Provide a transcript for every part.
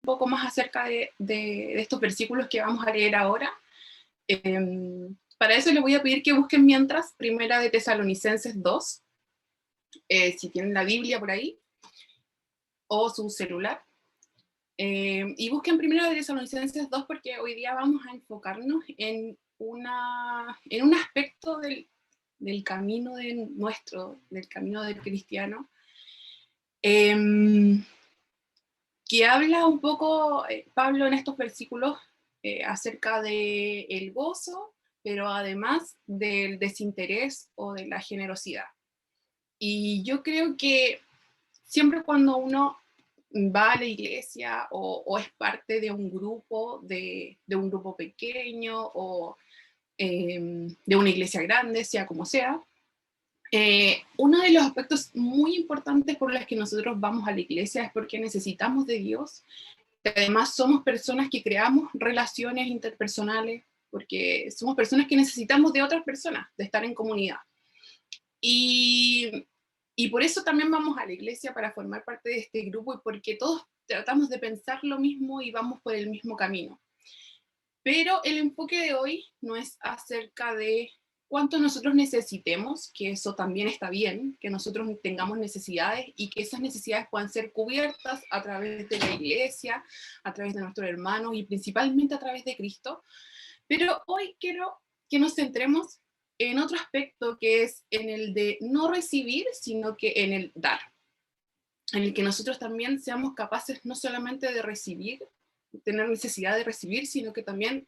poco más acerca de estos versículos que vamos a leer ahora. Para eso les voy a pedir que busquen mientras Primera de Tesalonicenses 2, si tienen la Biblia por ahí, o su celular. Y busquen Primera de Tesalonicenses 2 porque hoy día vamos a enfocarnos en un aspecto del camino del camino del cristiano, que habla un poco Pablo en estos versículos acerca del gozo, pero además del desinterés o de la generosidad. Y yo creo que siempre cuando uno va a la iglesia o es parte de un grupo, de un grupo pequeño o de una iglesia grande, sea como sea, uno de los aspectos muy importantes por los que nosotros vamos a la iglesia es porque necesitamos de Dios. Además, somos personas que creamos relaciones interpersonales, porque somos personas que necesitamos de otras personas, de estar en comunidad. Y por eso también vamos a la iglesia, para formar parte de este grupo, y porque todos tratamos de pensar lo mismo y vamos por el mismo camino. Pero el enfoque de hoy no es acerca de cuánto nosotros necesitemos, que eso también está bien, que nosotros tengamos necesidades y que esas necesidades puedan ser cubiertas a través de la iglesia, a través de nuestros hermanos y principalmente a través de Cristo. Pero hoy quiero que nos centremos en otro aspecto, que es en el de no recibir, sino que en el dar, en el que nosotros también seamos capaces no solamente de recibir, tener necesidad de recibir, sino que también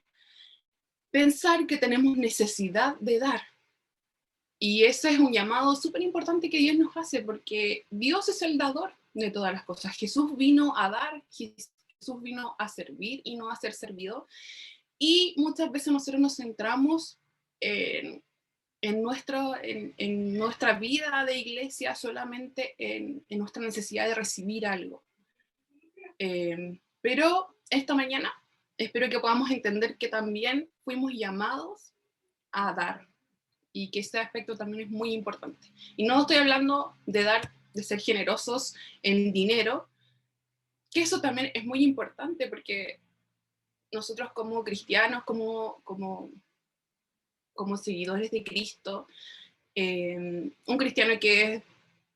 pensar que tenemos necesidad de dar. Y ese es un llamado súper importante que Dios nos hace, porque Dios es el dador de todas las cosas. Jesús vino a dar, Jesús vino a servir y no a ser servido. Y muchas veces nosotros nos centramos en nuestra vida de iglesia solamente en nuestra necesidad de recibir algo. Pero esta mañana espero que podamos entender que también fuimos llamados a dar, y que este aspecto también es muy importante. Y no estoy hablando de dar, de ser generosos en dinero, que eso también es muy importante, porque nosotros como cristianos, como seguidores de Cristo, un cristiano que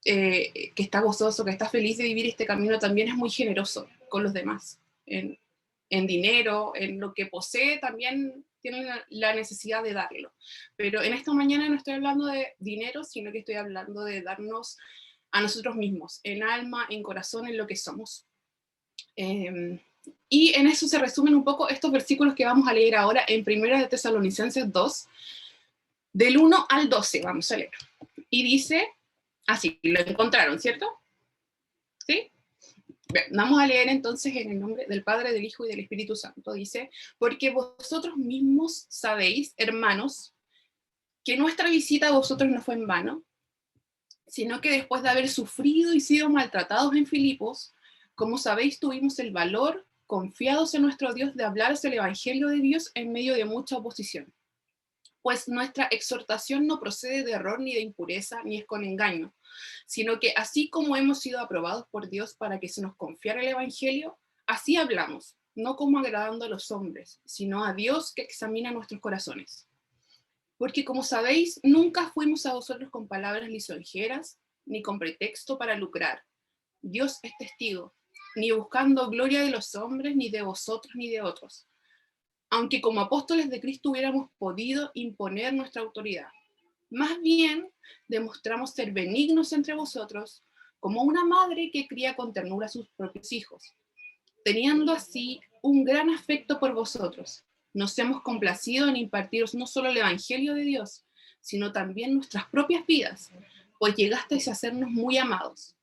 está gozoso, que está feliz de vivir este camino, también es muy generoso con los demás, en dinero, en lo que posee, también tienen la necesidad de darlo. Pero en esta mañana no estoy hablando de dinero, sino que estoy hablando de darnos a nosotros mismos, en alma, en corazón, en lo que somos. Y en eso se resumen un poco estos versículos que vamos a leer ahora en 1 de Tesalonicenses 2, del 1 al 12, vamos a leer. Y dice, así, lo encontraron, ¿cierto? ¿Sí? Bien, vamos a leer entonces en el nombre del Padre, del Hijo y del Espíritu Santo. Dice, porque vosotros mismos sabéis, hermanos, que nuestra visita a vosotros no fue en vano, sino que después de haber sufrido y sido maltratados en Filipos, como sabéis, tuvimos el valor, confiados en nuestro Dios, de hablaros el Evangelio de Dios en medio de mucha oposición. Pues nuestra exhortación no procede de error ni de impureza, ni es con engaño, sino que así como hemos sido aprobados por Dios para que se nos confiara el Evangelio, así hablamos, no como agradando a los hombres, sino a Dios que examina nuestros corazones. Porque como sabéis, nunca fuimos a vosotros con palabras lisonjeras, ni con pretexto para lucrar. Dios es testigo, ni buscando gloria de los hombres, ni de vosotros, ni de otros, aunque como apóstoles de Cristo hubiéramos podido imponer nuestra autoridad. Más bien, demostramos ser benignos entre vosotros, como una madre que cría con ternura a sus propios hijos, teniendo así un gran afecto por vosotros. Nos hemos complacido en impartiros no solo el Evangelio de Dios, sino también nuestras propias vidas, pues llegasteis a sernos muy amados.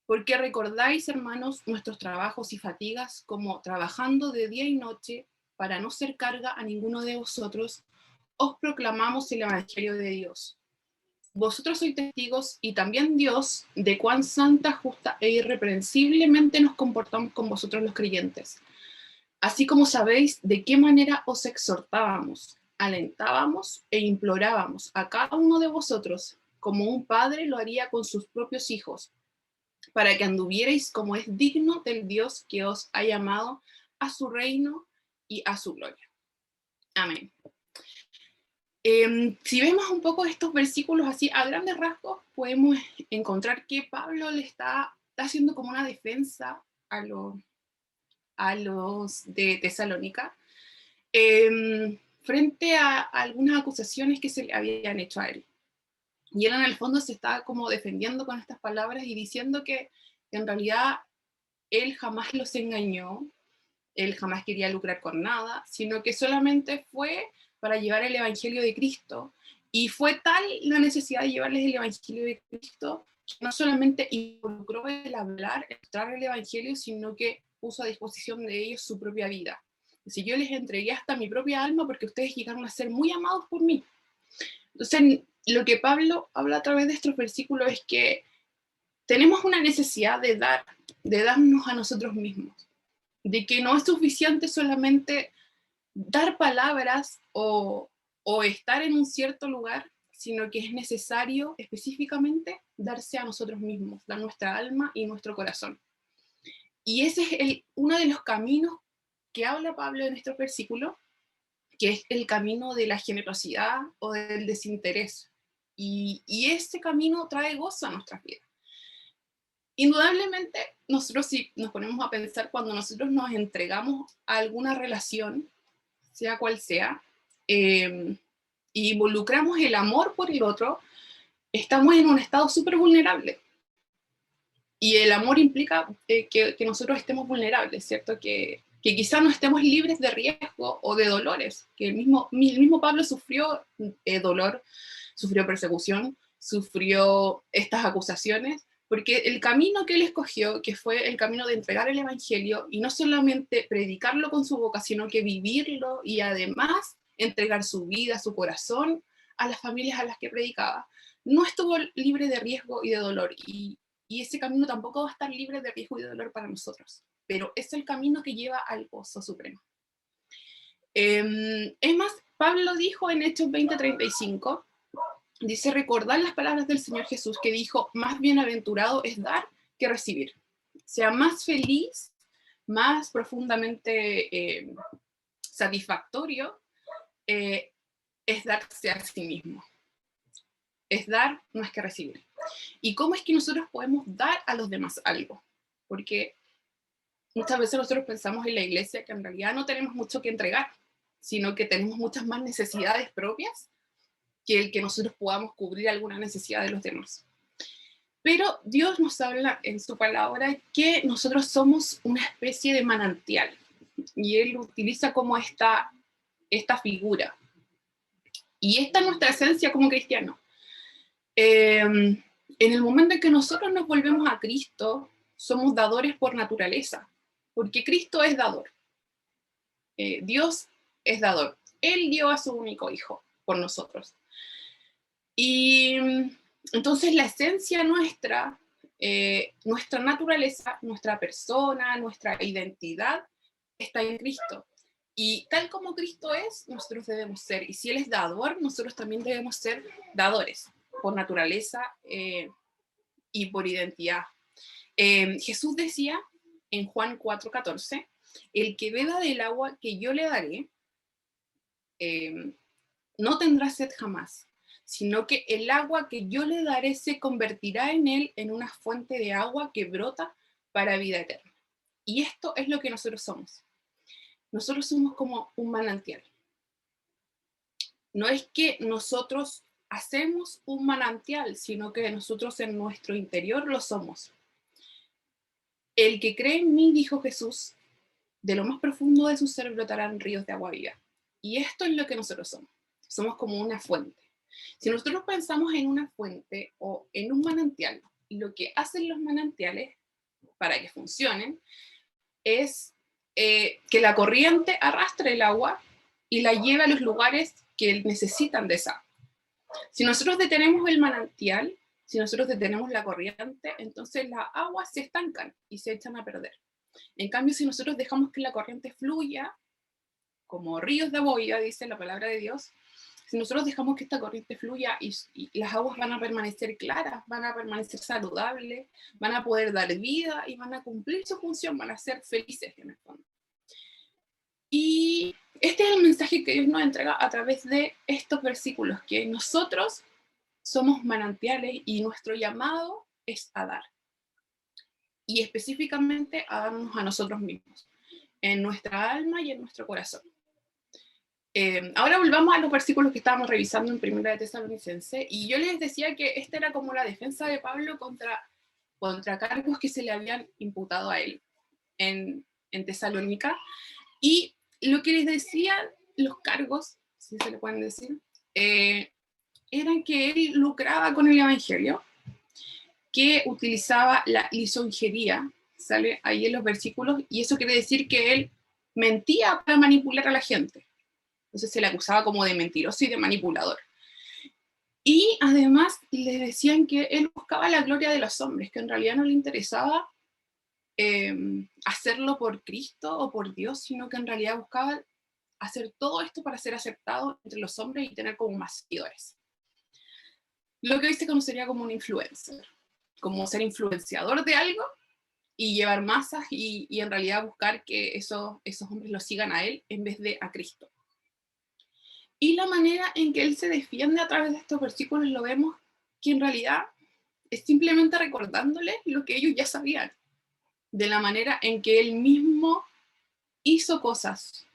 Porque recordáis, hermanos, nuestros trabajos y fatigas, como trabajando de día y noche, para no ser carga a ninguno de vosotros, os proclamamos el Evangelio de Dios. Vosotros sois testigos, y también Dios, de cuán santa, justa e irreprensiblemente nos comportamos con vosotros los creyentes. Así como sabéis de qué manera os exhortábamos, alentábamos e implorábamos a cada uno de vosotros, como un padre lo haría con sus propios hijos, para que anduvierais como es digno del Dios que os ha llamado a su reino y a su gloria. Amén. Si vemos un poco estos versículos así a grandes rasgos, podemos encontrar que Pablo le está haciendo como una defensa a los de Tesalónica, frente a algunas acusaciones que se le habían hecho a él. Y él en el fondo se está como defendiendo con estas palabras y diciendo que en realidad él jamás los engañó, él jamás quería lucrar con nada, sino que solamente fue para llevar el Evangelio de Cristo. Y fue tal la necesidad de llevarles el Evangelio de Cristo, que no solamente involucró el hablar, el mostrar el Evangelio, sino que puso a disposición de ellos su propia vida. Si yo les entregué hasta mi propia alma porque ustedes llegaron a ser muy amados por mí. Entonces, lo que Pablo habla a través de estos versículos es que tenemos una necesidad de darnos a nosotros mismos, de que no es suficiente solamente dar palabras o estar en un cierto lugar, sino que es necesario específicamente darse a nosotros mismos, dar nuestra alma y nuestro corazón. Y ese es uno de los caminos que habla Pablo en estos versículos, que es el camino de la generosidad o del desinterés. Y ese camino trae gozo a nuestras vidas. Indudablemente, nosotros si nos ponemos a pensar cuando nosotros nos entregamos a alguna relación, sea cual sea, y involucramos el amor por el otro, estamos en un estado súper vulnerable. Y el amor implica que nosotros estemos vulnerables, ¿cierto? Que quizás no estemos libres de riesgo o de dolores, que el mismo Pablo sufrió dolor, sufrió persecución, sufrió estas acusaciones, porque el camino que él escogió, que fue el camino de entregar el Evangelio, y no solamente predicarlo con su boca, sino que vivirlo y además entregar su vida, su corazón a las familias a las que predicaba, no estuvo libre de riesgo y de dolor, y ese camino tampoco va a estar libre de riesgo y de dolor para nosotros, pero es el camino que lleva al gozo supremo. Es más, Pablo dijo en Hechos 20:35, dice, recordad las palabras del Señor Jesús que dijo, más bienaventurado es dar que recibir. Sea más feliz, más profundamente satisfactorio, es darse a sí mismo. Es dar más que recibir. ¿Y cómo es que nosotros podemos dar a los demás algo? Porque muchas veces nosotros pensamos en la iglesia que en realidad no tenemos mucho que entregar, sino que tenemos muchas más necesidades propias que el que nosotros podamos cubrir alguna necesidad de los demás. Pero Dios nos habla en su palabra que nosotros somos una especie de manantial, y Él utiliza como esta figura. Y esta es nuestra esencia como cristianos. En el momento en que nosotros nos volvemos a Cristo, somos dadores por naturaleza, porque Cristo es dador. Dios es dador. Él dio a su único hijo por nosotros. Y entonces la esencia nuestra, nuestra naturaleza, nuestra persona, nuestra identidad está en Cristo. Y tal como Cristo es, nosotros debemos ser. Y si Él es dador, nosotros también debemos ser dadores, por naturaleza y por identidad. Jesús decía en Juan 4:14, el que beba del agua que yo le daré, no tendrá sed jamás, sino que el agua que yo le daré se convertirá en él en una fuente de agua que brota para vida eterna. Y esto es lo que nosotros somos. Nosotros somos como un manantial. No es que nosotros hacemos un manantial, sino que nosotros en nuestro interior lo somos. El que cree en mí, dijo Jesús, de lo más profundo de su ser brotarán ríos de agua viva. Y esto es lo que nosotros somos. Somos como una fuente. Si nosotros pensamos en una fuente o en un manantial, lo que hacen los manantiales para que funcionen es que la corriente arrastre el agua y la lleve a los lugares que necesitan de esa agua. Si nosotros detenemos el manantial, si nosotros detenemos la corriente, entonces las aguas se estancan y se echan a perder. En cambio, si nosotros dejamos que la corriente fluya, como ríos de agua, dice la palabra de Dios, Si nosotros dejamos que esta corriente fluya y las aguas van a permanecer claras, van a permanecer saludables, van a poder dar vida y van a cumplir su función, van a ser felices en el fondo. Y este es el mensaje que Dios nos entrega a través de estos versículos, que nosotros somos manantiales y nuestro llamado es a dar. Y específicamente a darnos a nosotros mismos, en nuestra alma y en nuestro corazón. Ahora volvamos a los versículos que estábamos revisando en Primera de Tesalonicenses, y yo les decía que esta era como la defensa de Pablo contra cargos que se le habían imputado a él en Tesalónica, y lo que les decía, los cargos, si se le pueden decir, eran que él lucraba con el evangelio, que utilizaba la lisonjería, sale ahí en los versículos, y eso quiere decir que él mentía para manipular a la gente. Entonces se le acusaba como de mentiroso y de manipulador. Y además le decían que él buscaba la gloria de los hombres, que en realidad no le interesaba hacerlo por Cristo o por Dios, sino que en realidad buscaba hacer todo esto para ser aceptado entre los hombres y tener como más seguidores. Lo que hoy se conocería como un influencer, como ser influenciador de algo y llevar masas y en realidad buscar que esos hombres lo sigan a él en vez de a Cristo. Y la manera en que él se defiende a través de estos versículos lo vemos que en realidad es simplemente recordándoles lo que ellos ya sabían, de la manera en que él mismo hizo cosas.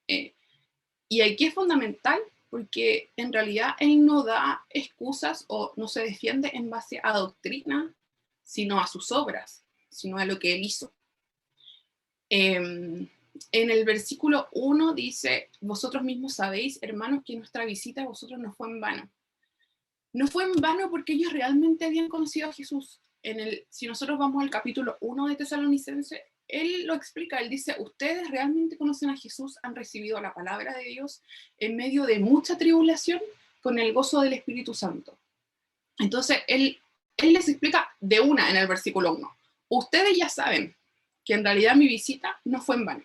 Y aquí es fundamental porque en realidad él no da excusas o no se defiende en base a doctrina, sino a sus obras, sino a lo que él hizo. En el versículo 1 dice, vosotros mismos sabéis, hermanos, que nuestra visita a vosotros no fue en vano. No fue en vano porque ellos realmente habían conocido a Jesús. Si nosotros vamos al capítulo 1 de Tesalonicenses, él lo explica, él dice, ustedes realmente conocen a Jesús, han recibido la palabra de Dios en medio de mucha tribulación con el gozo del Espíritu Santo. Entonces, él les explica de una en el versículo 1. Ustedes ya saben que en realidad mi visita no fue en vano.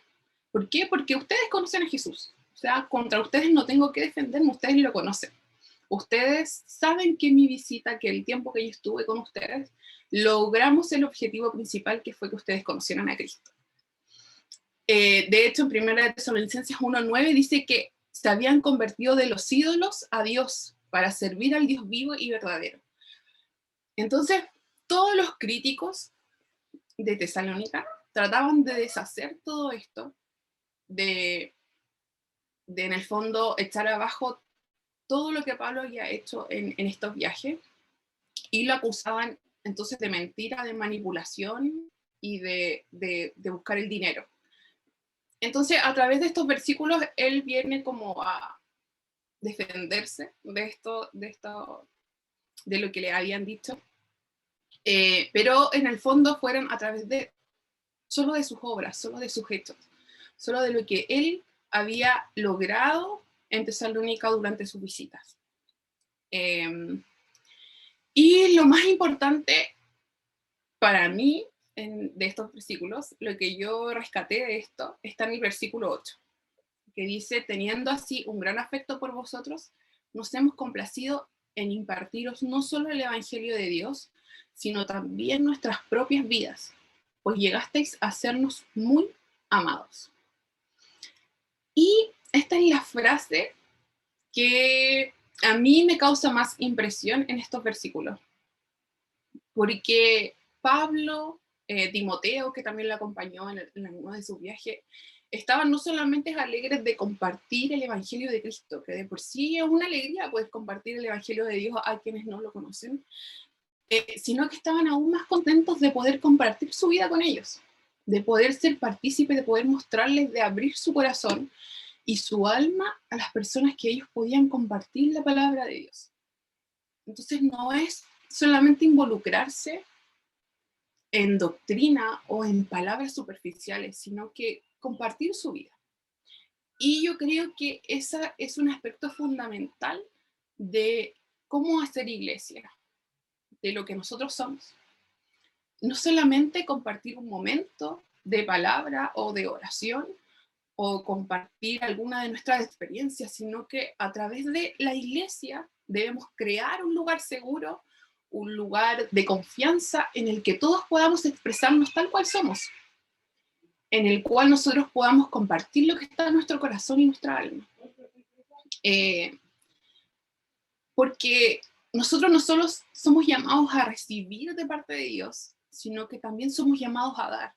¿Por qué? Porque ustedes conocen a Jesús. O sea, contra ustedes no tengo que defenderme, ustedes lo conocen. Ustedes saben que mi visita, que el tiempo que yo estuve con ustedes, logramos el objetivo principal, que fue que ustedes conocieran a Cristo. De hecho, en 1 Tesalonicenses 1:9 dice que se habían convertido de los ídolos a Dios para servir al Dios vivo y verdadero. Entonces, todos los críticos de Tesalónica trataban de deshacer todo esto, de en el fondo echar abajo todo lo que Pablo había hecho en estos viajes, y lo acusaban entonces de mentira, de manipulación y de buscar el dinero. Entonces, a través de estos versículos, él viene como a defenderse de lo que le habían dicho, pero en el fondo fueron a través de solo de sus obras, solo de sus hechos, solo de lo que él había logrado en Tesalónica durante sus visitas. Y lo más importante para mí de estos versículos, lo que yo rescaté de esto, está en el versículo 8, que dice, teniendo así un gran afecto por vosotros, nos hemos complacido en impartiros no solo el Evangelio de Dios, sino también nuestras propias vidas, pues llegasteis a sernos muy amados. Y esta es la frase que a mí me causa más impresión en estos versículos, porque Pablo, Timoteo, que también lo acompañó en uno de sus viajes, estaban no solamente alegres de compartir el Evangelio de Cristo, que de por sí es una alegría poder compartir el Evangelio de Dios a quienes no lo conocen, sino que estaban aún más contentos de poder compartir su vida con ellos, de poder ser partícipes, de poder mostrarles, de abrir su corazón y su alma a las personas que ellos podían compartir la palabra de Dios. Entonces no es solamente involucrarse en doctrina o en palabras superficiales, sino que compartir su vida. Y yo creo que ese es un aspecto fundamental de cómo hacer iglesia, de lo que nosotros somos. No solamente compartir un momento de palabra o de oración o compartir alguna de nuestras experiencias, sino que a través de la iglesia debemos crear un lugar seguro, un lugar de confianza en el que todos podamos expresarnos tal cual somos, en el cual nosotros podamos compartir lo que está en nuestro corazón y nuestra alma. Porque nosotros no solo somos llamados a recibir de parte de Dios, sino que también somos llamados a dar.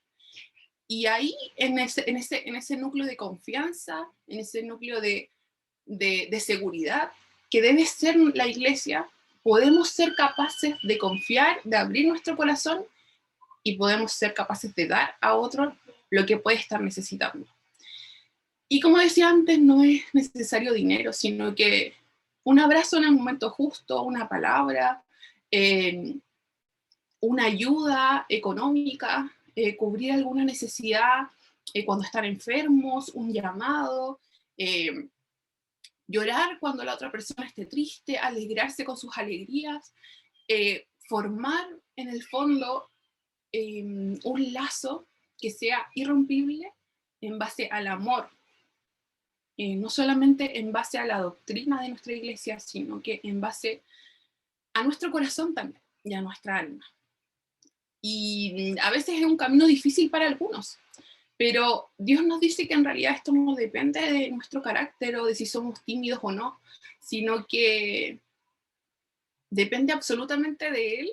Y ahí, en ese núcleo de confianza, en ese núcleo de seguridad que debe ser la iglesia, podemos ser capaces de confiar, de abrir nuestro corazón y podemos ser capaces de dar a otro lo que puede estar necesitando. Y como decía antes, no es necesario dinero, sino que un abrazo en el momento justo, una palabra, una ayuda económica, cubrir alguna necesidad cuando están enfermos, un llamado, llorar cuando la otra persona esté triste, alegrarse con sus alegrías, formar en el fondo un lazo que sea irrompible en base al amor, no solamente en base a la doctrina de nuestra iglesia, sino que en base a nuestro corazón también y a nuestra alma. Y a veces es un camino difícil para algunos, pero Dios nos dice que en realidad esto no depende de nuestro carácter o de si somos tímidos o no, sino que depende absolutamente de Él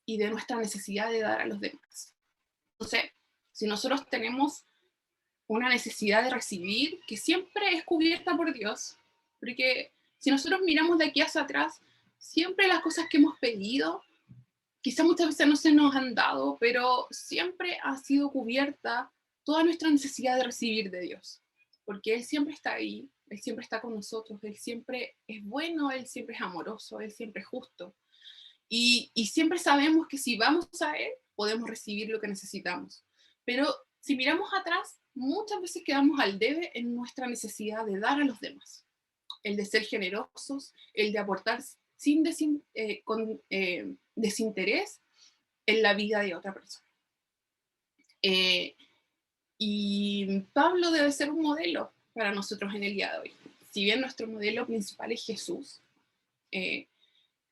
y de nuestra necesidad de dar a los demás. Entonces, si nosotros tenemos una necesidad de recibir, que siempre es cubierta por Dios, porque si nosotros miramos de aquí hacia atrás, siempre las cosas que hemos pedido, quizás muchas veces no se nos han dado, pero siempre ha sido cubierta toda nuestra necesidad de recibir de Dios, porque Él siempre está ahí, Él siempre está con nosotros, Él siempre es bueno, Él siempre es amoroso, Él siempre es justo. Y siempre sabemos que si vamos a Él, podemos recibir lo que necesitamos. Pero si miramos atrás, muchas veces quedamos al debe en nuestra necesidad de dar a los demás. El de ser generosos, el de aportar con desinterés en la vida de otra persona. Y Pablo debe ser un modelo para nosotros en el día de hoy. Si bien nuestro modelo principal es Jesús,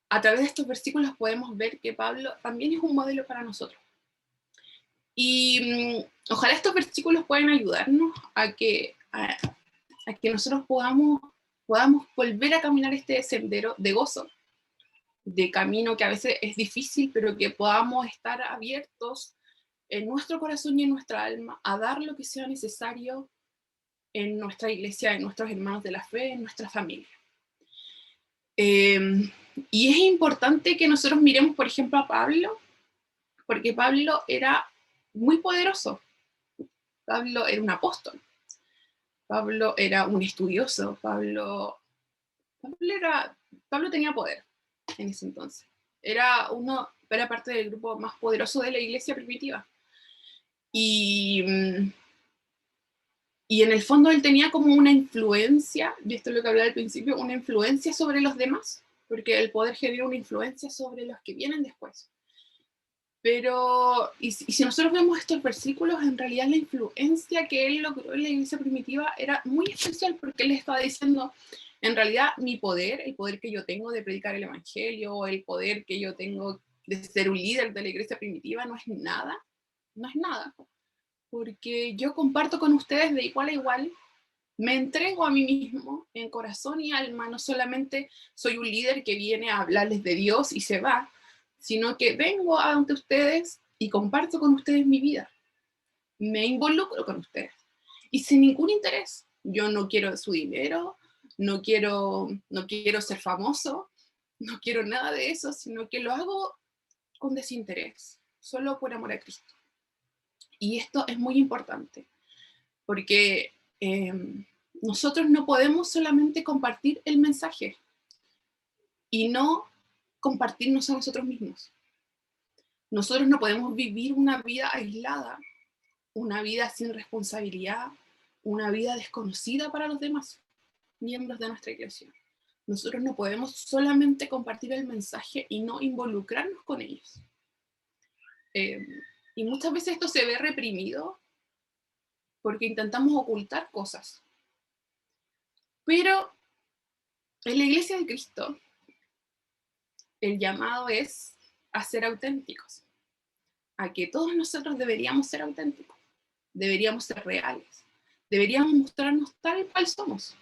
a través de estos versículos podemos ver que Pablo también es un modelo para nosotros. Y ojalá estos versículos puedan ayudarnos a que nosotros podamos volver a caminar este sendero de gozo, de camino que a veces es difícil, pero que podamos estar abiertos en nuestro corazón y en nuestra alma a dar lo que sea necesario en nuestra iglesia, en nuestros hermanos de la fe, en nuestra familia. Y es importante que nosotros miremos, por ejemplo, a Pablo, porque Pablo era muy poderoso. Pablo era un apóstol. Pablo era un estudioso. Pablo tenía poder en ese entonces. Era parte del grupo más poderoso de la iglesia primitiva. Y en el fondo él tenía como una influencia, y esto es lo que hablaba al principio, una influencia sobre los demás, porque el poder genera una influencia sobre los que vienen después. Pero, y si nosotros vemos estos versículos, en realidad la influencia que él logró en la iglesia primitiva era muy especial, porque él estaba diciendo, en realidad mi poder, el poder que yo tengo de predicar el evangelio, el poder que yo tengo de ser un líder de la iglesia primitiva, no es nada, porque yo comparto con ustedes de igual a igual, me entrego a mí mismo en corazón y alma, no solamente soy un líder que viene a hablarles de Dios y se va, sino que vengo ante ustedes y comparto con ustedes mi vida. Me involucro con ustedes. Y sin ningún interés. Yo no quiero su dinero, no quiero ser famoso, no quiero nada de eso, sino que lo hago con desinterés, solo por amor a Cristo. Y esto es muy importante, porque nosotros no podemos solamente compartir el mensaje y no compartirnos a nosotros mismos. Nosotros no podemos vivir una vida aislada, una vida sin responsabilidad, una vida desconocida para los demás miembros de nuestra iglesia. Nosotros no podemos solamente compartir el mensaje y no involucrarnos con ellos. Y muchas veces esto se ve reprimido porque intentamos ocultar cosas. Pero en la Iglesia de Cristo, el llamado es a ser auténticos, a que todos nosotros deberíamos ser auténticos, deberíamos ser reales, deberíamos mostrarnos tal cual somos.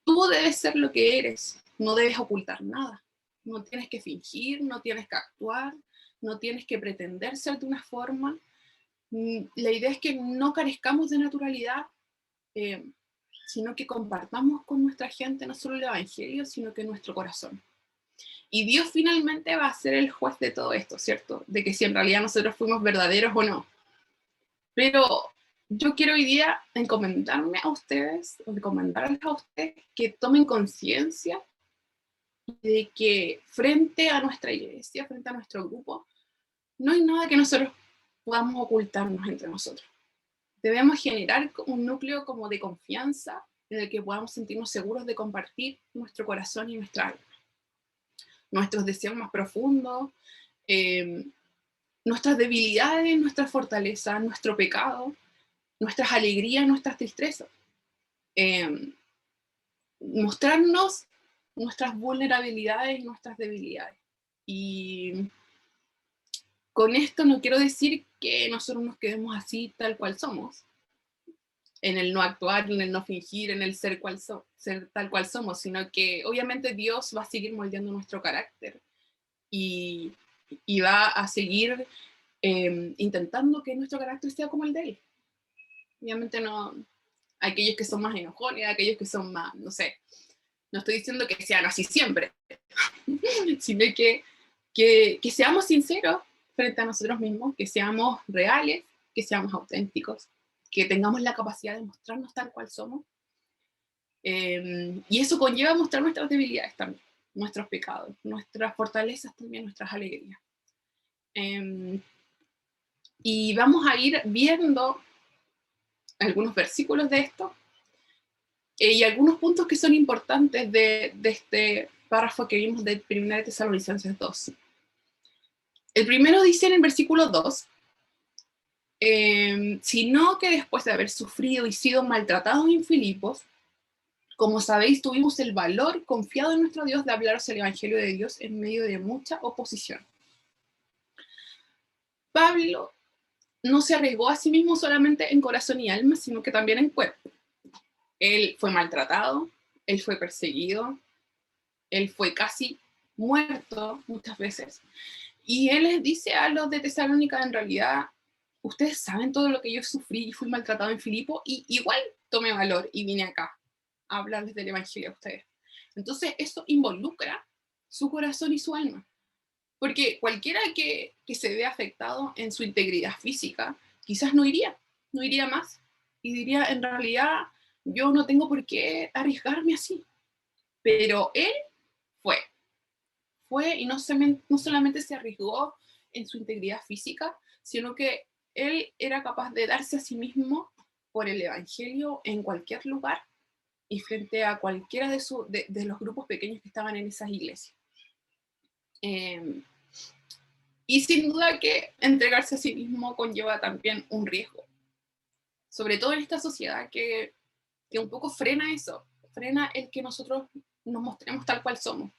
Tú debes ser lo que eres, no debes ocultar nada, no tienes que fingir, no tienes que actuar, no tienes que pretender ser de una forma. La idea es que no carezcamos de naturalidad, sino que compartamos con nuestra gente no solo el Evangelio, sino que nuestro corazón. Y Dios finalmente va a ser el juez de todo esto, ¿cierto? De que si en realidad nosotros fuimos verdaderos o no. Pero yo quiero hoy día encomendarme a ustedes, o encomendarles a ustedes que tomen conciencia de que frente a nuestra iglesia, frente a nuestro grupo, no hay nada que nosotros podamos ocultarnos entre nosotros. Debemos generar un núcleo como de confianza en el que podamos sentirnos seguros de compartir nuestro corazón y nuestra alma, nuestros deseos más profundos, nuestras debilidades, nuestras fortalezas, nuestro pecado, nuestras alegrías, nuestras tristezas. Mostrarnos nuestras vulnerabilidades y nuestras debilidades. Y con esto no quiero decir que nosotros nos quedemos así tal cual somos, en el no actuar, en el no fingir, en el ser tal cual somos, sino que obviamente Dios va a seguir moldeando nuestro carácter y va a seguir intentando que nuestro carácter sea como el de Él. Obviamente no, aquellos que son más enojones, aquellos que son más, no sé, no estoy diciendo que sean así siempre, sino que seamos sinceros frente a nosotros mismos, que seamos reales, que seamos auténticos, que tengamos la capacidad de mostrarnos tal cual somos. Y eso conlleva mostrar nuestras debilidades también, nuestros pecados, nuestras fortalezas también, nuestras alegrías. Y vamos a ir viendo algunos versículos de esto y algunos puntos que son importantes de este párrafo que vimos de 1 Tesalonicenses 2. El primero dice en el versículo 2, sino que después de haber sufrido y sido maltratados en Filipos, como sabéis, tuvimos el valor confiado en nuestro Dios de hablaros el Evangelio de Dios en medio de mucha oposición. Pablo no se arriesgó a sí mismo solamente en corazón y alma, sino que también en cuerpo. Él fue maltratado, él fue perseguido, él fue casi muerto muchas veces. Y él les dice a los de Tesalónica, en realidad, ustedes saben todo lo que yo sufrí y fui maltratado en Filipo, y igual tomé valor y vine acá a hablarles del Evangelio a ustedes. Entonces eso involucra su corazón y su alma. Porque cualquiera que se vea afectado en su integridad física, quizás no iría más. Y diría, en realidad, yo no tengo por qué arriesgarme así. Pero él fue y no solamente se arriesgó en su integridad física, sino que él era capaz de darse a sí mismo por el Evangelio en cualquier lugar y frente a cualquiera de los grupos pequeños que estaban en esas iglesias. Y sin duda que entregarse a sí mismo conlleva también un riesgo, sobre todo en esta sociedad que un poco frena eso, frena el que nosotros nos mostremos tal cual somos,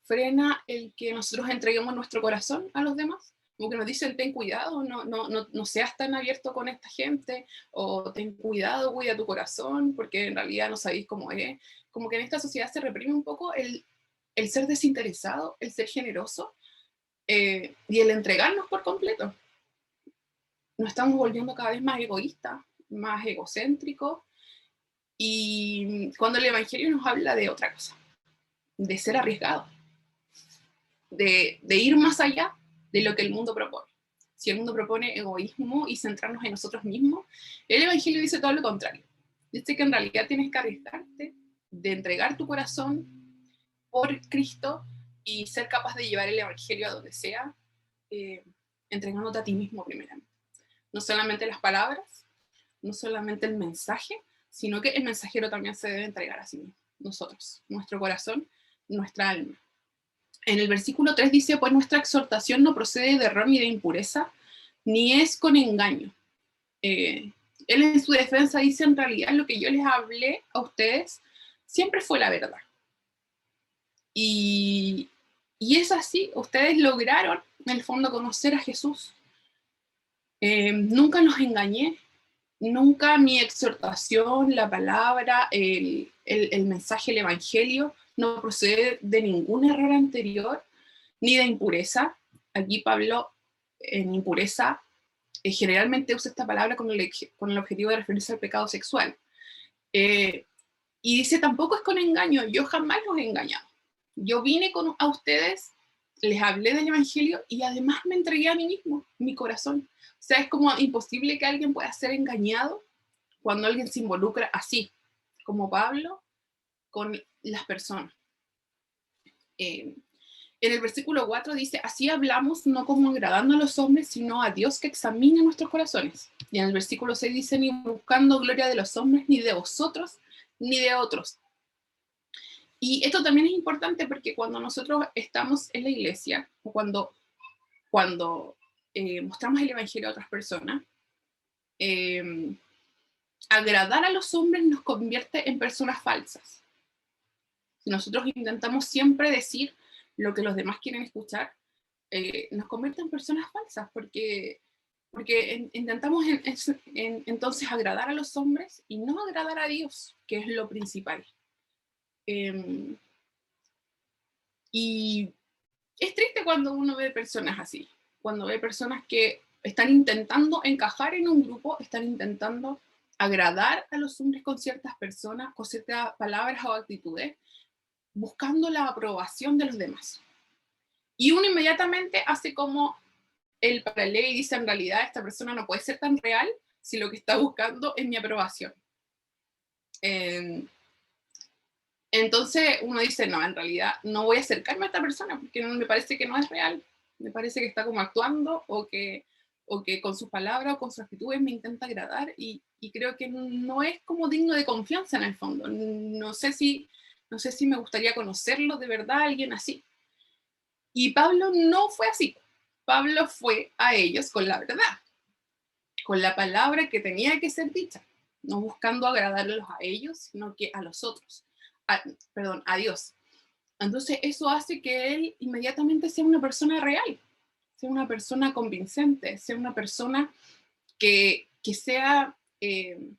frena el que nosotros entreguemos nuestro corazón a los demás, como que nos dicen ten cuidado, no seas tan abierto con esta gente, o ten cuidado, cuida tu corazón, porque en realidad no sabéis cómo es. Como que en esta sociedad se reprime un poco el ser desinteresado, el ser generoso, y el entregarnos por completo. Nos estamos volviendo cada vez más egoístas, más egocéntricos, y cuando el Evangelio nos habla de otra cosa, de ser arriesgados, de ir más allá de lo que el mundo propone. Si el mundo propone egoísmo y centrarnos en nosotros mismos, el Evangelio dice todo lo contrario. Dice que en realidad tienes que arriesgarte, de entregar tu corazón por Cristo y ser capaz de llevar el Evangelio a donde sea, entregándote a ti mismo primeramente. No solamente las palabras, no solamente el mensaje, sino que el mensajero también se debe entregar a sí mismo, nosotros, nuestro corazón, nuestra alma. En el versículo 3 dice, pues nuestra exhortación no procede de error ni de impureza, ni es con engaño. él en su defensa dice, en realidad lo que yo les hablé a ustedes siempre fue la verdad. Y es así, ustedes lograron en el fondo conocer a Jesús. Nunca los engañé, nunca mi exhortación, la palabra, el mensaje, el evangelio, no procede de ningún error anterior, ni de impureza. Aquí Pablo, en impureza, generalmente usa esta palabra con el objetivo de referirse al pecado sexual. Y dice, tampoco es con engaño, yo jamás los he engañado. Yo vine a ustedes, les hablé del evangelio y además me entregué a mí mismo, mi corazón. O sea, es como imposible que alguien pueda ser engañado cuando alguien se involucra así, como Pablo, con las personas. En el versículo 4 dice, así hablamos no como agradando a los hombres, sino a Dios que examina nuestros corazones. Y en el versículo 6 dice, ni buscando gloria de los hombres, ni de vosotros, ni de otros. Y esto también es importante porque cuando nosotros estamos en la iglesia, o cuando mostramos el evangelio a otras personas, agradar a los hombres nos convierte en personas falsas. Si nosotros intentamos siempre decir lo que los demás quieren escuchar, nos convierte en personas falsas, porque intentamos entonces agradar a los hombres y no agradar a Dios, que es lo principal. Y es triste cuando uno ve personas así, cuando ve personas que están intentando encajar en un grupo, están intentando agradar a los hombres con ciertas personas, con ciertas palabras o actitudes, buscando la aprobación de los demás. Y uno inmediatamente hace como el paralelo y dice, en realidad esta persona no puede ser tan real si lo que está buscando es mi aprobación. Entonces uno dice, no, en realidad no voy a acercarme a esta persona porque me parece que no es real, me parece que está como actuando o que con sus palabras o con sus actitudes me intenta agradar y creo que no es como digno de confianza en el fondo. No sé si me gustaría conocerlo de verdad, alguien así. Y Pablo no fue así. Pablo fue a ellos con la verdad, con la palabra que tenía que ser dicha, no buscando agradarlos a ellos, sino que a los otros. A Dios. Entonces eso hace que él inmediatamente sea una persona real, sea una persona convincente, sea una persona que sea, que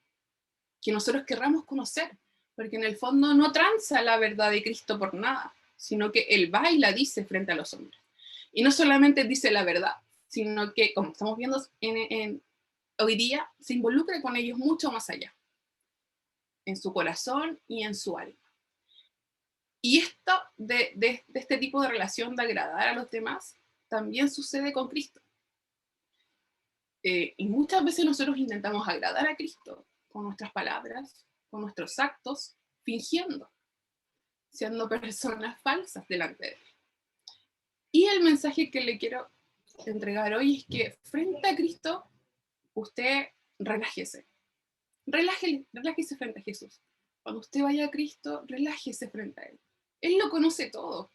nosotros querramos conocer, porque en el fondo no tranza la verdad de Cristo por nada, sino que él va y la dice frente a los hombres. Y no solamente dice la verdad, sino que, como estamos viendo hoy día, se involucra con ellos mucho más allá, en su corazón y en su alma. Y esto de este tipo de relación de agradar a los demás también sucede con Cristo. Y muchas veces nosotros intentamos agradar a Cristo con nuestras palabras, con nuestros actos, fingiendo, siendo personas falsas delante de Él. Y el mensaje que le quiero entregar hoy es que frente a Cristo, usted relájese. Relájese frente a Jesús. Cuando usted vaya a Cristo, relájese frente a Él. Él lo conoce todo.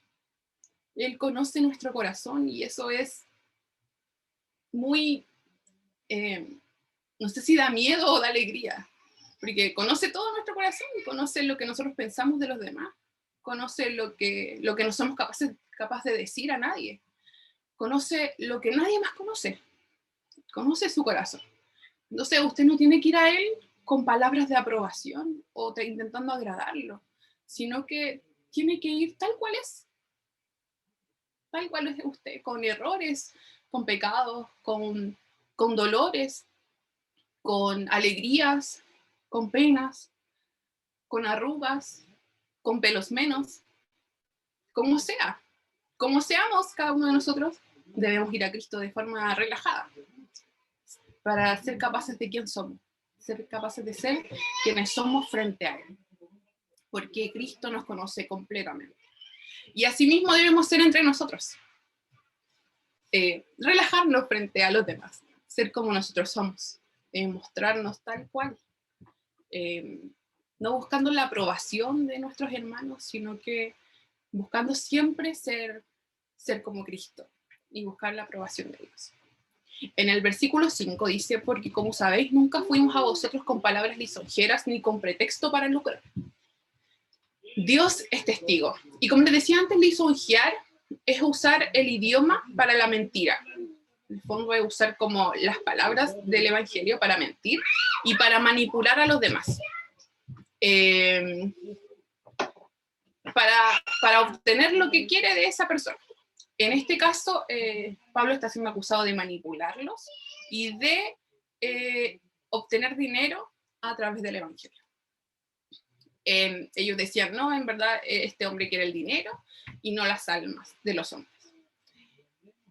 Él conoce nuestro corazón y eso es muy, no sé si da miedo o da alegría, porque conoce todo nuestro corazón, conoce lo que nosotros pensamos de los demás, conoce lo que no somos capaces de decir a nadie, conoce lo que nadie más conoce su corazón. Entonces usted no tiene que ir a Él con palabras de aprobación o intentando agradarlo, sino que tiene que ir tal cual es usted, con errores, con pecados, con dolores, con alegrías, con penas, con arrugas, con pelos menos, como sea. Como seamos cada uno de nosotros, debemos ir a Cristo de forma relajada para ser capaces de quién somos, ser capaces de ser quienes somos frente a Él, porque Cristo nos conoce completamente. Y asimismo debemos ser entre nosotros. Relajarnos frente a los demás, ser como nosotros somos, mostrarnos tal cual, no buscando la aprobación de nuestros hermanos, sino que buscando siempre ser como Cristo y buscar la aprobación de Dios. En el versículo 5 dice, porque como sabéis, nunca fuimos a vosotros con palabras lisonjeras ni con pretexto para lucrar. Dios es testigo. Y como les decía antes, lisonjear es usar el idioma para la mentira. En el fondo es usar como las palabras del evangelio para mentir y para manipular a los demás. Para obtener lo que quiere de esa persona. En este caso, Pablo está siendo acusado de manipularlos y de obtener dinero a través del evangelio. Ellos decían, no, en verdad este hombre quiere el dinero y no las almas de los hombres.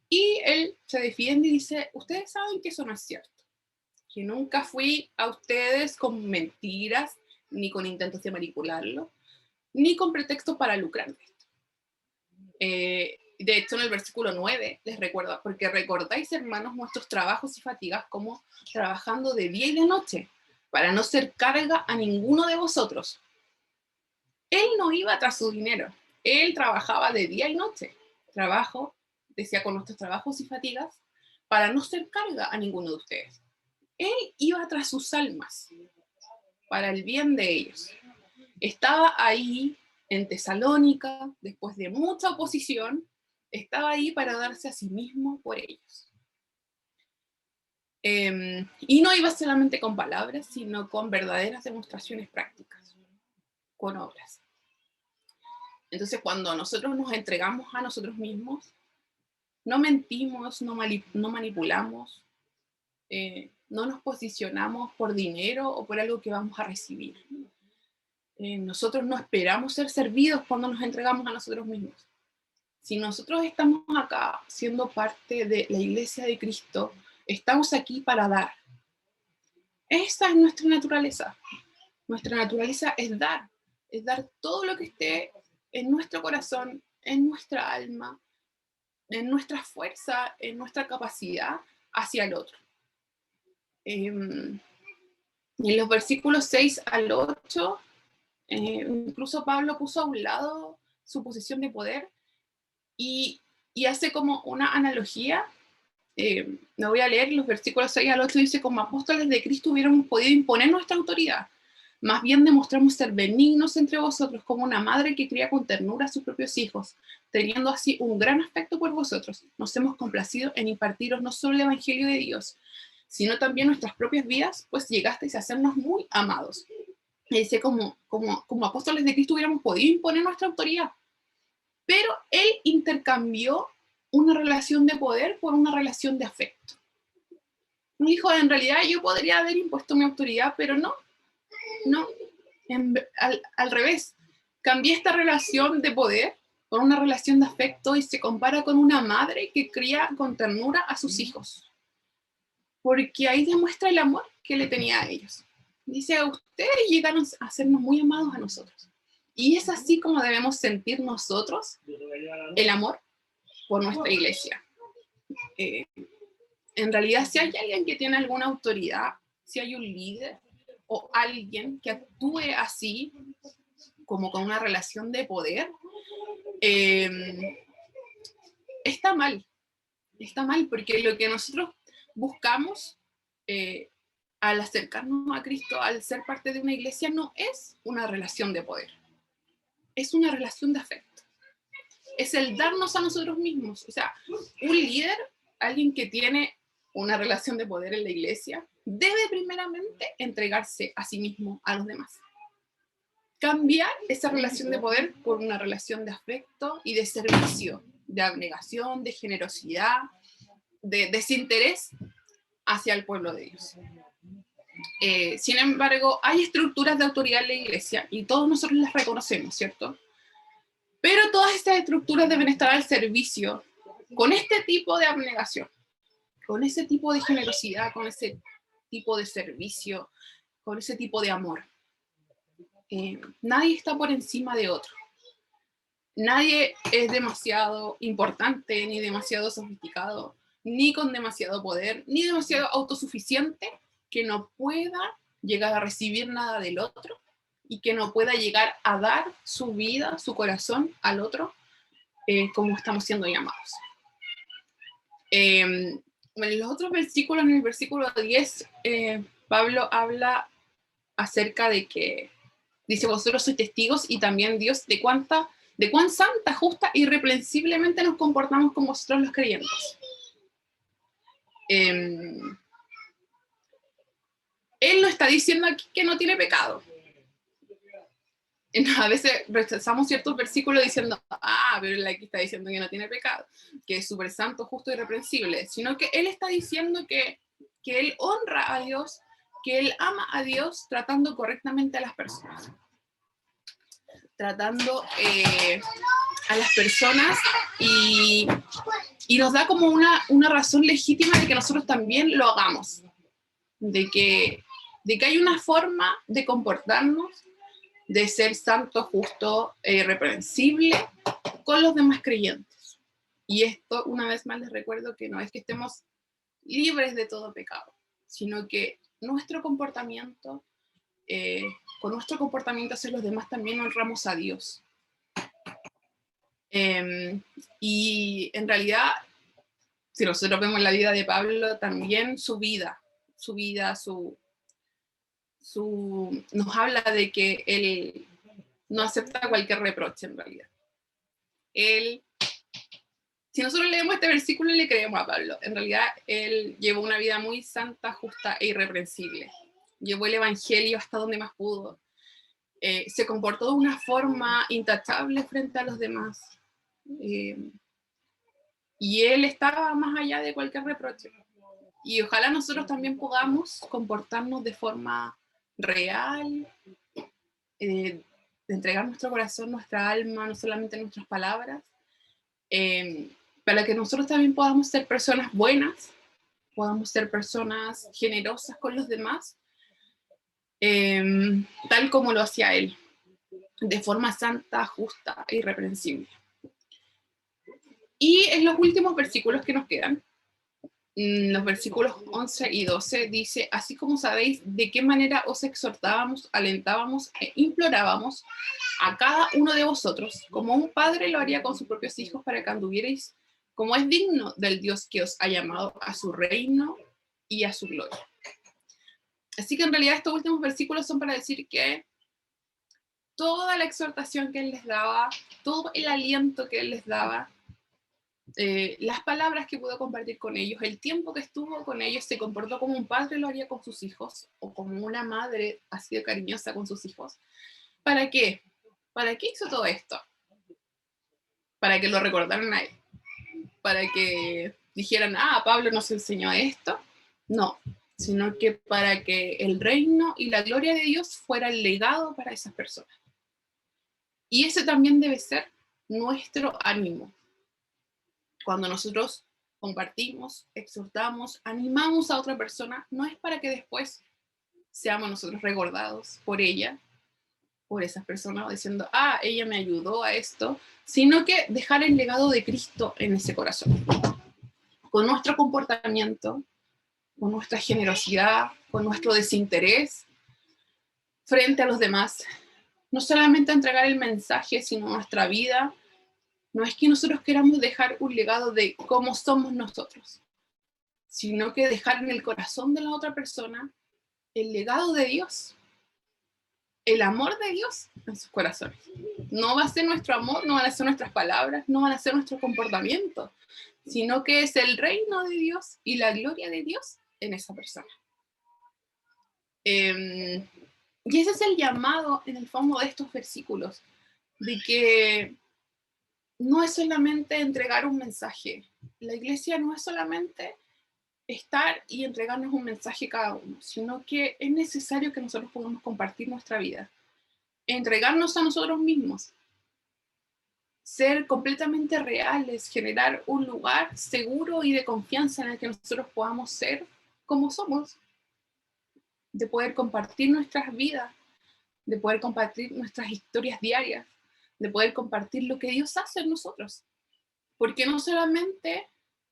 Y él se defiende y dice, ustedes saben que eso no es cierto, que nunca fui a ustedes con mentiras, ni con intentos de manipularlo, ni con pretextos para lucrar de esto. De hecho, en el versículo 9 les recuerda, porque recordáis, hermanos, nuestros trabajos y fatigas como trabajando de día y de noche, para no ser carga a ninguno de vosotros. Él no iba tras su dinero, él trabajaba de día y noche. Trabajo, decía, con nuestros trabajos y fatigas, para no ser carga a ninguno de ustedes. Él iba tras sus almas, para el bien de ellos. Estaba ahí en Tesalónica, después de mucha oposición, estaba ahí para darse a sí mismo por ellos. Y no iba solamente con palabras, sino con verdaderas demostraciones prácticas, con obras. Entonces, cuando nosotros nos entregamos a nosotros mismos, no mentimos, no manipulamos, no nos posicionamos por dinero o por algo que vamos a recibir. Nosotros no esperamos ser servidos cuando nos entregamos a nosotros mismos. Si nosotros estamos acá siendo parte de la iglesia de Cristo, estamos aquí para dar. Esa es nuestra naturaleza. Nuestra naturaleza es dar todo lo que esté en nuestro corazón, en nuestra alma, en nuestra fuerza, en nuestra capacidad hacia el otro. En los versículos 6 al 8, incluso Pablo puso a un lado su posición de poder y hace como una analogía. Me voy a leer los versículos 6 al 8, dice, como apóstoles de Cristo hubiéramos podido imponer nuestra autoridad, más bien demostramos ser benignos entre vosotros como una madre que cría con ternura a sus propios hijos, teniendo así un gran afecto por vosotros. Nos hemos complacido en impartiros no solo el evangelio de Dios, sino también nuestras propias vidas, pues llegasteis a hacernos muy amados. Y dice, como apóstoles de Cristo hubiéramos podido imponer nuestra autoridad, pero él intercambió una relación de poder por una relación de afecto. Dijo, en realidad yo podría haber impuesto mi autoridad, pero no, al revés, cambié esta relación de poder por una relación de afecto y se compara con una madre que cría con ternura a sus hijos, porque ahí demuestra el amor que le tenía a ellos. Dice, ustedes llegaron a hacernos muy amados a nosotros, y es así como debemos sentir nosotros el amor por nuestra iglesia. En realidad, si hay alguien que tiene alguna autoridad, si hay un líder o alguien que actúe así, como con una relación de poder, está mal porque lo que nosotros buscamos al acercarnos a Cristo, al ser parte de una iglesia, no es una relación de poder, es una relación de afecto, es el darnos a nosotros mismos. O sea, un líder, alguien que tiene una relación de poder en la iglesia, debe primeramente entregarse a sí mismo a los demás. Cambiar esa relación de poder por una relación de afecto y de servicio, de abnegación, de generosidad, de desinterés hacia el pueblo de Dios. Sin embargo, hay estructuras de autoridad en la iglesia y todos nosotros las reconocemos, ¿cierto? Pero todas estas estructuras deben estar al servicio con este tipo de abnegación, con ese tipo de generosidad, con ese tipo de servicio, con ese tipo de amor. Nadie está por encima de otro. Nadie es demasiado importante, ni demasiado sofisticado, ni con demasiado poder, ni demasiado autosuficiente que no pueda llegar a recibir nada del otro y que no pueda llegar a dar su vida, su corazón al otro, como estamos siendo llamados. Bueno, en los otros versículos, en el versículo 10, Pablo habla acerca de que, dice, vosotros sois testigos y también Dios de cuán santa, justa, irreprensiblemente nos comportamos con vosotros los creyentes. Él no está diciendo aquí que no tiene pecado. A veces rechazamos ciertos versículos diciendo, pero él aquí está diciendo que no tiene pecado, que es súper santo, justo y irreprensible, sino que él está diciendo que él honra a Dios, que él ama a Dios tratando correctamente a las personas. Tratando a las personas y nos da como una razón legítima de que nosotros también lo hagamos. De que hay una forma de comportarnos, de ser santo, justo, irreprensible con los demás creyentes. Y esto, una vez más, les recuerdo que no es que estemos libres de todo pecado, sino que nuestro comportamiento, con nuestro comportamiento hacia los demás también honramos a Dios. Y en realidad, si nosotros vemos la vida de Pablo, también su vida, nos habla de que él no acepta cualquier reproche en realidad. Si nosotros leemos este versículo, le creemos a Pablo. En realidad, él llevó una vida muy santa, justa e irreprensible. Llevó el evangelio hasta donde más pudo. Se comportó de una forma intachable frente a los demás. Y él estaba más allá de cualquier reproche. Y ojalá nosotros también podamos comportarnos de forma real, de entregar nuestro corazón, nuestra alma, no solamente nuestras palabras, para que nosotros también podamos ser personas buenas, podamos ser personas generosas con los demás, tal como lo hacía él, de forma santa, justa e irreprensible. Y en los últimos versículos que nos quedan, los versículos 11 y 12, dice, así como sabéis de qué manera os exhortábamos, alentábamos e implorábamos a cada uno de vosotros, como un padre lo haría con sus propios hijos, para que anduvierais como es digno del Dios que os ha llamado a su reino y a su gloria. Así que en realidad estos últimos versículos son para decir que toda la exhortación que él les daba, todo el aliento que él les daba, las palabras que pudo compartir con ellos, el tiempo que estuvo con ellos, se comportó como un padre lo haría con sus hijos, o como una madre ha sido cariñosa con sus hijos. ¿Para qué? ¿Para qué hizo todo esto? Para que lo recordaran a él, para que dijeran, Pablo nos enseñó esto. No, sino que para que el reino y la gloria de Dios fuera el legado para esas personas. Y ese también debe ser nuestro ánimo. Cuando nosotros compartimos, exhortamos, animamos a otra persona, no es para que después seamos nosotros recordados por ella, por esas personas, diciendo, ella me ayudó a esto, sino que dejar el legado de Cristo en ese corazón. Con nuestro comportamiento, con nuestra generosidad, con nuestro desinterés frente a los demás, no solamente entregar el mensaje, sino nuestra vida. No es que nosotros queramos dejar un legado de cómo somos nosotros, sino que dejar en el corazón de la otra persona el legado de Dios, el amor de Dios en sus corazones. No va a ser nuestro amor, no van a ser nuestras palabras, no van a ser nuestro comportamiento, sino que es el reino de Dios y la gloria de Dios en esa persona. Y ese es el llamado en el fondo de estos versículos, de que no es solamente entregar un mensaje. La iglesia no es solamente estar y entregarnos un mensaje cada uno, sino que es necesario que nosotros podamos compartir nuestra vida, entregarnos a nosotros mismos, ser completamente reales, generar un lugar seguro y de confianza en el que nosotros podamos ser como somos, de poder compartir nuestras vidas, de poder compartir nuestras historias diarias, de poder compartir lo que Dios hace en nosotros. Porque no solamente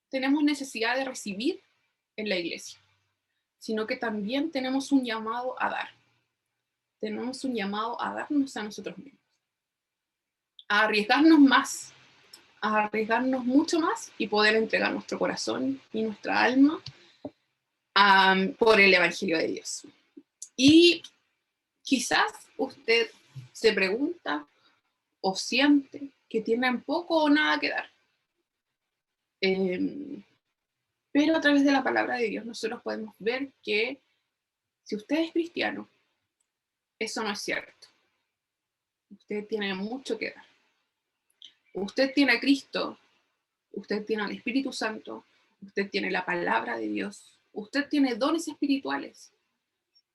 tenemos necesidad de recibir en la iglesia, sino que también tenemos un llamado a dar. Tenemos un llamado a darnos a nosotros mismos, a arriesgarnos más, a arriesgarnos mucho más y poder entregar nuestro corazón y nuestra alma por el Evangelio de Dios. Y quizás usted se pregunta o siente que tienen poco o nada que dar. Pero a través de la palabra de Dios nosotros podemos ver que si usted es cristiano, eso no es cierto. Usted tiene mucho que dar. Usted tiene a Cristo, usted tiene al Espíritu Santo, usted tiene la palabra de Dios, usted tiene dones espirituales.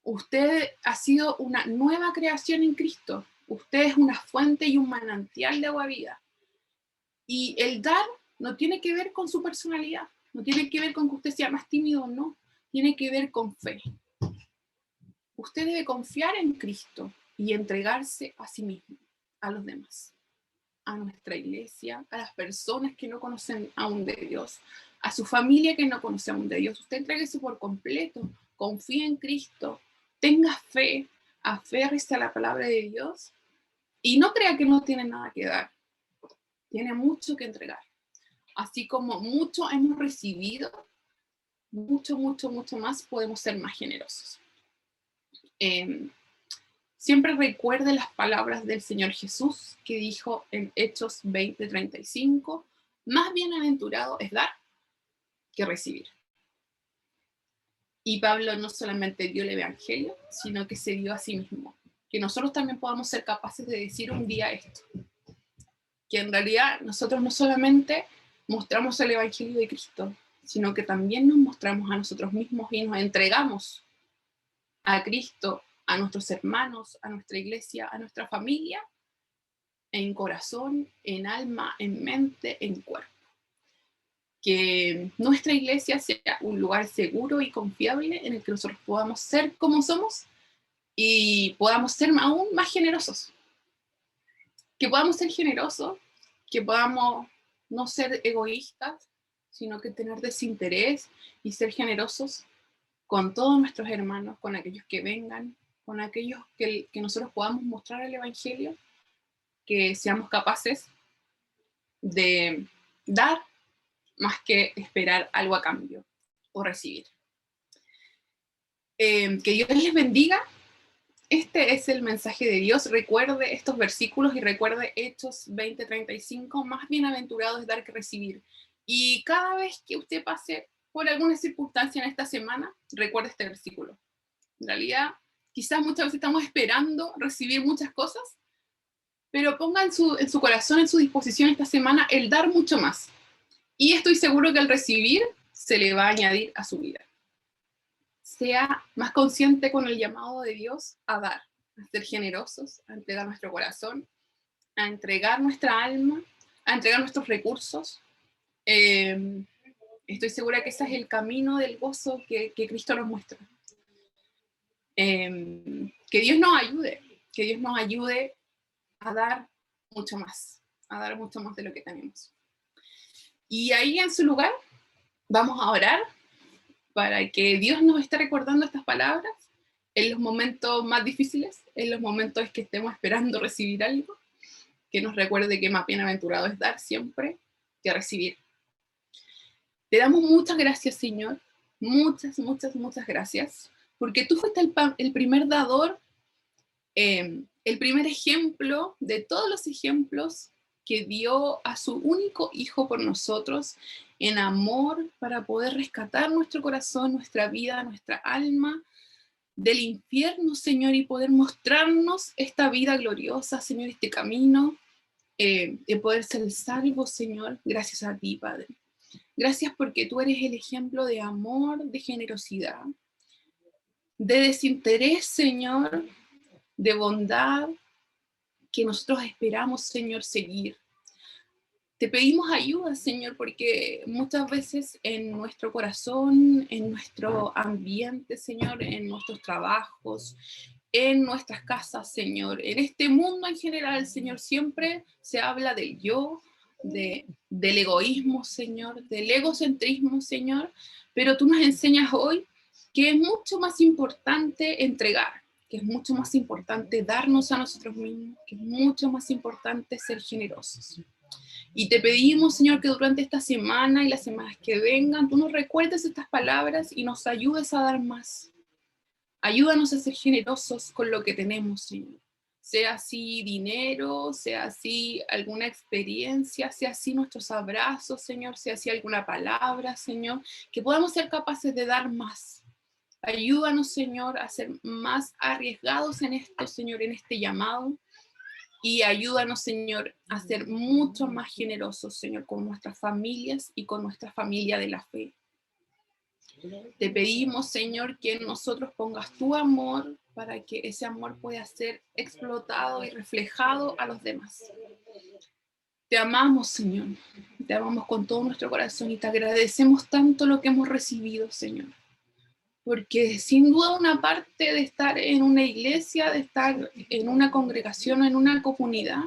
Usted ha sido una nueva creación en Cristo. Usted es una fuente y un manantial de agua viva. Y el dar no tiene que ver con su personalidad, no tiene que ver con que usted sea más tímido o no, tiene que ver con fe. Usted debe confiar en Cristo y entregarse a sí mismo, a los demás, a nuestra iglesia, a las personas que no conocen aún de Dios, a su familia que no conoce aún de Dios. Usted entréguese por completo, confíe en Cristo, tenga fe, aférrese a la palabra de Dios y no crea que no tiene nada que dar. Tiene mucho que entregar. Así como mucho hemos recibido, mucho, mucho, mucho más podemos ser más generosos. Siempre recuerde las palabras del Señor Jesús que dijo en Hechos 20:35, más bienaventurado es dar que recibir. Y Pablo no solamente dio el Evangelio, sino que se dio a sí mismo. Que nosotros también podamos ser capaces de decir un día esto. Que en realidad nosotros no solamente mostramos el Evangelio de Cristo, sino que también nos mostramos a nosotros mismos y nos entregamos a Cristo, a nuestros hermanos, a nuestra iglesia, a nuestra familia, en corazón, en alma, en mente, en cuerpo. Que nuestra iglesia sea un lugar seguro y confiable en el que nosotros podamos ser como somos y podamos ser aún más generosos. Que podamos ser generosos, que podamos no ser egoístas, sino que tener desinterés y ser generosos con todos nuestros hermanos, con aquellos que vengan, con aquellos que nosotros podamos mostrar el Evangelio, que seamos capaces de dar más que esperar algo a cambio o recibir. Que Dios les bendiga. Este es el mensaje de Dios. Recuerde estos versículos y recuerde Hechos 20:35, más bienaventurado es dar que recibir. Y cada vez que usted pase por alguna circunstancia en esta semana, recuerde este versículo. En realidad, quizás muchas veces estamos esperando recibir muchas cosas, pero ponga en su corazón, en su disposición esta semana, el dar mucho más. Y estoy seguro que el recibir se le va a añadir a su vida. Sea más consciente con el llamado de Dios a dar, a ser generosos, a entregar nuestro corazón, a entregar nuestra alma, a entregar nuestros recursos. Estoy segura que ese es el camino del gozo que Cristo nos muestra. Que Dios nos ayude a dar mucho más de lo que tenemos. Y ahí en su lugar vamos a orar para que Dios nos esté recordando estas palabras en los momentos más difíciles, en los momentos que estemos esperando recibir algo, que nos recuerde que más bienaventurado es dar siempre que recibir. Te damos muchas gracias, Señor, muchas, muchas, muchas gracias, porque tú fuiste el primer dador, el primer ejemplo de todos los ejemplos que dio a su único hijo por nosotros en amor para poder rescatar nuestro corazón, nuestra vida, nuestra alma del infierno, Señor, y poder mostrarnos esta vida gloriosa, Señor, este camino de poder ser salvos, Señor, gracias a ti, Padre. Gracias porque tú eres el ejemplo de amor, de generosidad, de desinterés, Señor, de bondad que nosotros esperamos, Señor, seguir. Te pedimos ayuda, Señor, porque muchas veces en nuestro corazón, en nuestro ambiente, Señor, en nuestros trabajos, en nuestras casas, Señor, en este mundo en general, Señor, siempre se habla del yo, del egoísmo, Señor, del egocentrismo, Señor, pero tú nos enseñas hoy que es mucho más importante entregar, que es mucho más importante darnos a nosotros mismos, que es mucho más importante ser generosos. Y te pedimos, Señor, que durante esta semana y las semanas que vengan, tú nos recuerdes estas palabras y nos ayudes a dar más. Ayúdanos a ser generosos con lo que tenemos, Señor. Sea así dinero, sea así alguna experiencia, sea así nuestros abrazos, Señor, sea así alguna palabra, Señor, que podamos ser capaces de dar más. Ayúdanos, Señor, a ser más arriesgados en esto, Señor, en este llamado. Y ayúdanos, Señor, a ser mucho más generosos, Señor, con nuestras familias y con nuestra familia de la fe. Te pedimos, Señor, que en nosotros pongas tu amor para que ese amor pueda ser explotado y reflejado a los demás. Te amamos, Señor. Te amamos con todo nuestro corazón y te agradecemos tanto lo que hemos recibido, Señor. Porque sin duda una parte de estar en una iglesia, de estar en una congregación, en una comunidad,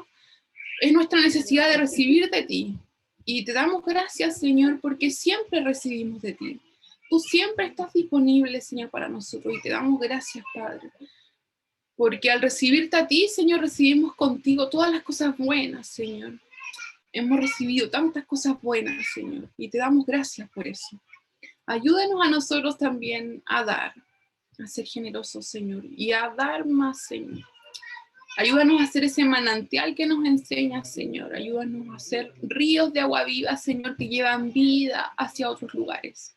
es nuestra necesidad de recibir de ti. Y te damos gracias, Señor, porque siempre recibimos de ti. Tú siempre estás disponible, Señor, para nosotros. Y te damos gracias, Padre. Porque al recibirte a ti, Señor, recibimos contigo todas las cosas buenas, Señor. Hemos recibido tantas cosas buenas, Señor. Y te damos gracias por eso. Ayúdanos a nosotros también a dar, a ser generosos, Señor. Y a dar más, Señor. Ayúdanos a hacer ese manantial que nos enseña, Señor. Ayúdanos a hacer ríos de agua viva, Señor, que llevan vida hacia otros lugares.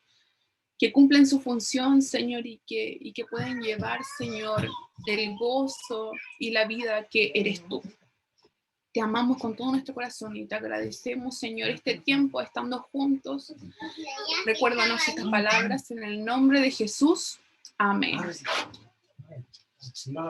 Que cumplen su función, Señor, y que pueden llevar, Señor, el gozo y la vida que eres tú. Te amamos con todo nuestro corazón y te agradecemos, Señor, este tiempo estando juntos. Recuérdanos estas palabras en el nombre de Jesús. Amén.